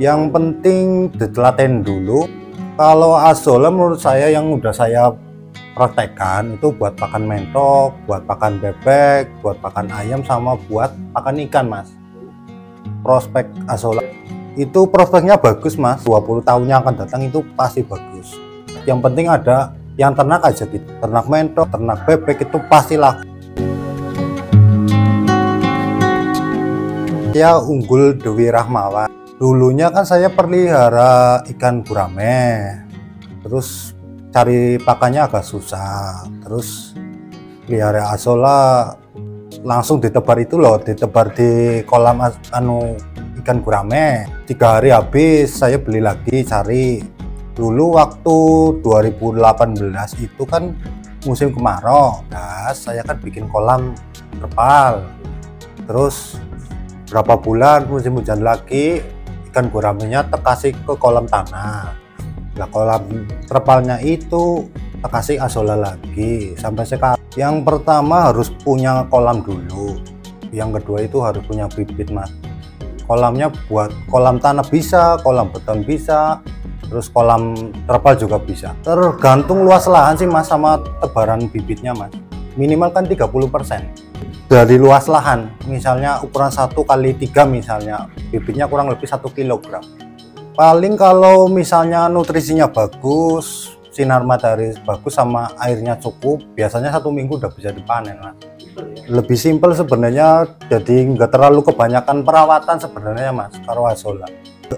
Yang penting ditelaten dulu. Kalau azolla menurut saya yang udah saya praktekkan itu buat pakan mentok, buat pakan bebek, buat pakan ayam, sama buat pakan ikan mas. Prospek azolla itu prospeknya bagus mas, 20 tahun yang akan datang itu pasti bagus. Yang penting ada yang ternak aja gitu, ternak mentok, ternak bebek itu pasti laku. Ya unggul Dewi Rahmawan. Dulunya kan saya pelihara ikan gurame, terus cari pakannya agak susah, terus pelihara azolla langsung ditebar itu loh, ditebar di kolam ikan gurame. 3 hari habis saya beli lagi cari. Dulu waktu 2018 itu kan musim kemarau, nah saya kan bikin kolam terpal, terus berapa bulan musim hujan lagi ikan guramenya terkasih ke kolam tanah. Nah kolam terpalnya itu terkasih azolla lagi sampai sekarang. Yang pertama harus punya kolam dulu, yang kedua itu harus punya bibit mas. Kolamnya buat kolam tanah bisa, kolam beton bisa, terus kolam terpal juga bisa. Tergantung luas lahan sih mas sama tebaran bibitnya mas. Minimal kan 30% dari luas lahan. Misalnya ukuran 1 kali 3 misalnya, bibitnya kurang lebih 1 kg. Paling kalau misalnya nutrisinya bagus, sinar matahari bagus, sama airnya cukup, biasanya 1 minggu udah bisa dipanen mas. Lebih simpel sebenarnya, jadi nggak terlalu kebanyakan perawatan sebenarnya mas. Kalau azolla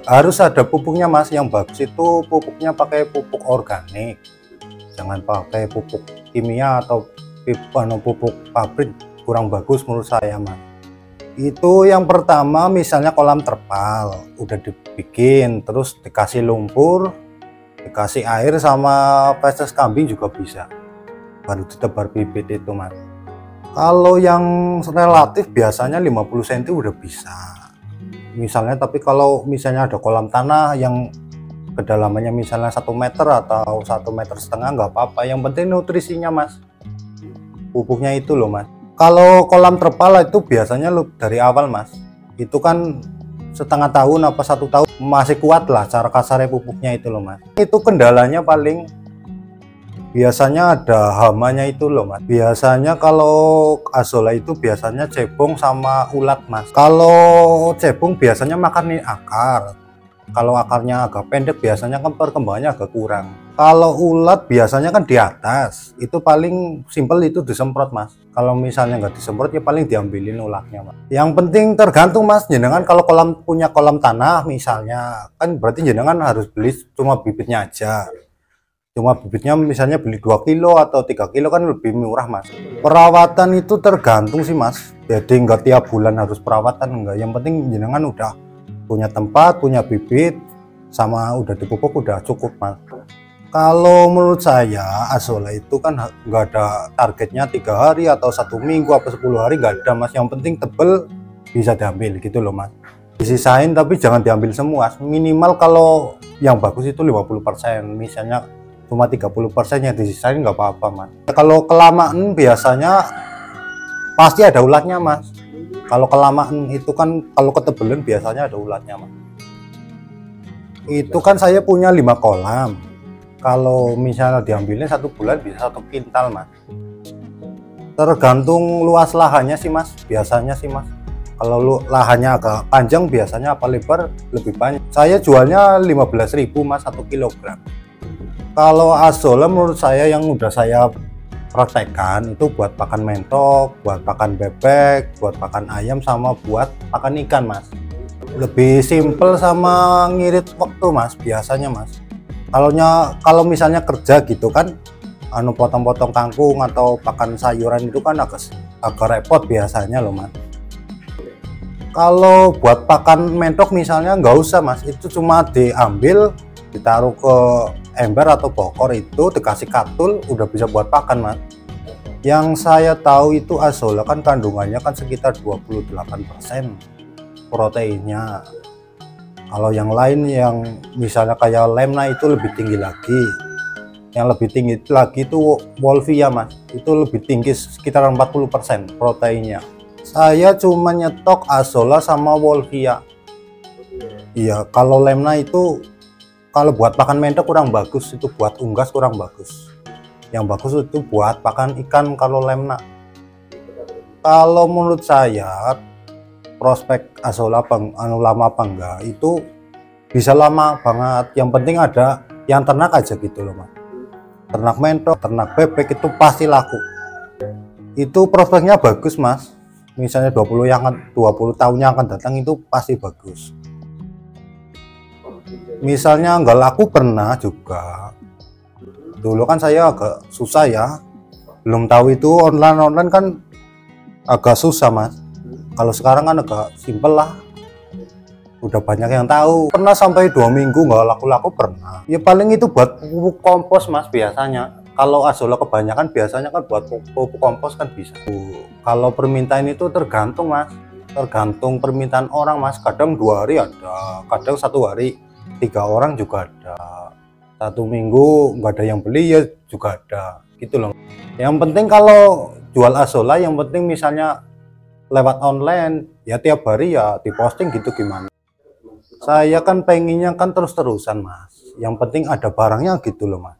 harus ada pupuknya mas, yang bagus itu pupuknya pakai pupuk organik, jangan pakai pupuk kimia atau pupuk pabrik, kurang bagus menurut saya mas. Itu yang pertama. Misalnya kolam terpal udah dibikin, terus dikasih lumpur, dikasih air sama feses kambing juga bisa, baru ditebar bibit itu mas. Kalau yang relatif biasanya 50 cm udah bisa misalnya, tapi kalau misalnya ada kolam tanah yang kedalamannya misalnya 1 meter atau 1,5 meter nggak apa-apa, yang penting nutrisinya mas, pupuknya itu loh mas. Kalau kolam terpal itu biasanya dari awal mas, itu kan setengah tahun apa 1 tahun masih kuat lah cara kasarnya pupuknya itu loh mas. Itu kendalanya paling biasanya ada hamanya itu loh mas. Biasanya kalau azolla itu biasanya cebong sama ulat mas. Kalau cebong biasanya makan akar, kalau akarnya agak pendek biasanya kan perkembangannya agak kurang. Kalau ulat biasanya kan di atas, itu paling simpel itu disemprot mas. Kalau misalnya nggak disemprot ya paling diambilin ulatnya mas. Yang penting tergantung mas, jenengan kalau punya kolam tanah misalnya, kan berarti jenengan harus beli cuma bibitnya aja. Cuma bibitnya misalnya beli 2 kilo atau 3 kilo kan lebih murah mas. Perawatan itu tergantung sih mas, jadi nggak tiap bulan harus perawatan, enggak. Yang penting jenengan udah punya tempat, punya bibit, sama udah dipupuk udah cukup mas. Kalau menurut saya azolla itu kan nggak ada targetnya 3 hari atau 1 minggu apa 10 hari, nggak ada mas. Yang penting tebel bisa diambil gitu loh mas. Disisain tapi jangan diambil semua, minimal kalau yang bagus itu 50%, misalnya cuma 30% yang disisain nggak apa-apa mas. Kalau kelamaan biasanya pasti ada ulatnya mas. Kalau kelamaan itu kan, kalau ketebelan biasanya ada ulatnya mas. Itu kan saya punya 5 kolam. Kalau misalnya diambilnya 1 bulan bisa 1 kintal mas. Tergantung luas lahannya sih mas, biasanya sih mas. Kalau lahannya agak panjang biasanya apa lebar lebih banyak. Saya jualnya 15.000 mas 1 kilogram. Kalau azolla menurut saya yang udah saya praktekkan itu buat pakan mentok, buat pakan bebek, buat pakan ayam, sama buat pakan ikan mas. Lebih simpel sama ngirit waktu mas biasanya mas. Kalau misalnya kerja gitu kan, potong-potong kangkung atau pakan sayuran itu kan agak repot biasanya loh mas. Kalau buat pakan mentok misalnya nggak usah mas, itu cuma diambil, ditaruh ke ember atau bokor, itu dikasih katul udah bisa buat pakan mas. Yang saya tahu itu azolla kan kandungannya kan sekitar 28% proteinnya. Kalau yang lain yang misalnya kayak lemna itu lebih tinggi lagi. Yang lebih tinggi lagi itu wolfia mas, itu lebih tinggi sekitar 40% proteinnya. Saya cuma nyetok azolla sama wolfia. Iya, kalau lemna itu kalau buat pakan mentok kurang bagus, itu buat unggas kurang bagus. Yang bagus itu buat pakan ikan kalau lemna. Kalau menurut saya prospek asola lama apa enggak itu bisa lama banget. Yang penting ada yang ternak aja gitu loh mas. Ternak mentok, ternak bebek itu pasti laku. Itu prospeknya bagus mas. Misalnya 20 tahun yang akan datang itu pasti bagus. Misalnya nggak laku pernah juga. Dulu kan saya agak susah ya, belum tahu itu online kan agak susah mas. Kalau sekarang kan agak simpel lah, udah banyak yang tahu. Pernah sampai 2 minggu nggak laku-laku pernah. Ya paling itu buat pupuk kompos mas biasanya. Kalau azolla kebanyakan biasanya kan buat pupuk kompos kan bisa. Kalau permintaan itu tergantung mas, tergantung permintaan orang mas. Kadang 2 hari ada, kadang 1 hari 3 orang juga ada, 1 minggu nggak ada yang beli ya juga ada gitu loh. Yang penting kalau jual azolla, yang penting misalnya lewat online ya tiap hari ya diposting gitu gimana. Saya kan pengennya kan terus-terusan mas, yang penting ada barangnya gitu loh mas.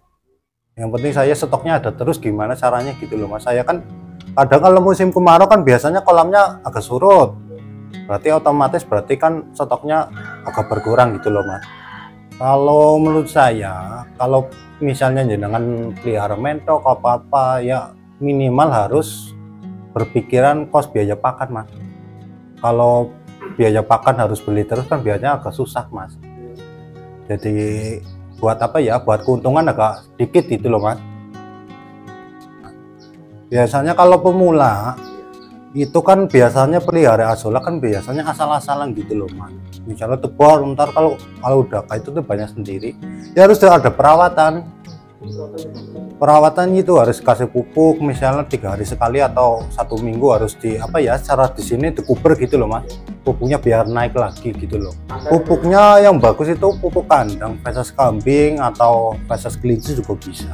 Yang penting saya stoknya ada terus, gimana caranya gitu loh mas. Saya kan kadang kalau musim kemarau kan biasanya kolamnya agak surut, berarti otomatis berarti kan stoknya agak berkurang gitu loh mas. Kalau menurut saya, kalau misalnya jenengan pelihara mentok apa-apa ya minimal harus berpikiran kos biaya pakan mas. Kalau biaya pakan harus beli terus kan biayanya agak susah mas. Jadi buat apa ya, buat keuntungan agak sedikit gitu loh mas. Biasanya kalau pemula itu kan biasanya pelihara azolla kan biasanya asal-asalan gitu loh mas. Misalnya tebal, ntar kalau udah kayak itu tuh banyak sendiri ya harus ada perawatan. Perawatan itu harus kasih pupuk misalnya 3 hari sekali atau 1 minggu harus di apa ya, cara di sini dikuber gitu loh mas, pupuknya biar naik lagi gitu loh. Pupuknya yang bagus itu pupuk kandang, feses kambing atau feses kelinci juga bisa.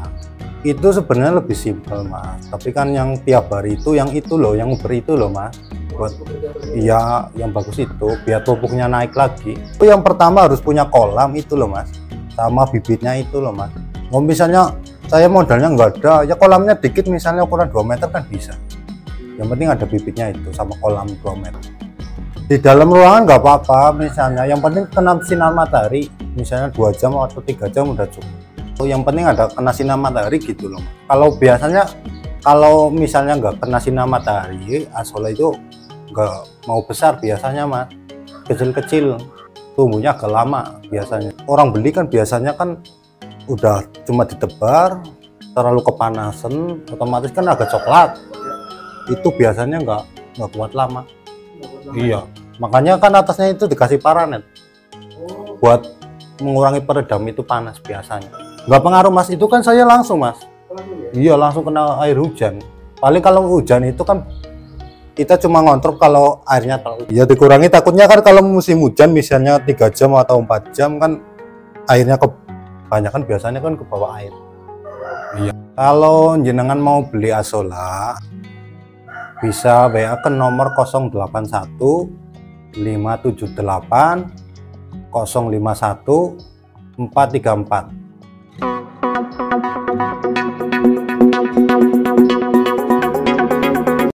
Itu sebenarnya lebih simpel mas, tapi kan yang tiap hari itu yang itu loh, yang uber itu loh mas. Buat iya yang bagus itu biar pupuknya naik lagi. Itu yang pertama harus punya kolam itu loh mas, sama bibitnya itu loh mas. Kalau misalnya saya modalnya nggak ada ya kolamnya dikit, misalnya ukuran 2 meter kan bisa. Yang penting ada bibitnya itu sama kolam 2 meter. Di dalam ruangan nggak apa-apa misalnya, yang penting kena sinar matahari misalnya 2 jam atau 3 jam udah cukup. Yang penting ada kena sinar matahari gitu loh. Kalau biasanya kalau misalnya nggak kena sinar matahari azolla itu nggak mau besar biasanya mas, kecil-kecil, tumbuhnya agak lama biasanya. Orang beli kan biasanya kan udah cuma ditebar, terlalu kepanasan otomatis kan agak coklat, itu biasanya nggak kuat lama. Iya, makanya kan atasnya itu dikasih paranet buat mengurangi peredam itu panas biasanya. Nggak pengaruh mas, itu kan saya langsung mas. Iya langsung kena air hujan. Paling kalau hujan itu kan kita cuma ngontrol kalau airnya terlalu ya dikurangi, takutnya kan kalau musim hujan misalnya 3 jam atau 4 jam kan airnya kebanyakan biasanya kan ke bawah air. Iya. Kalau jenengan mau beli azolla bisa WA ke nomor 081 578 051 434.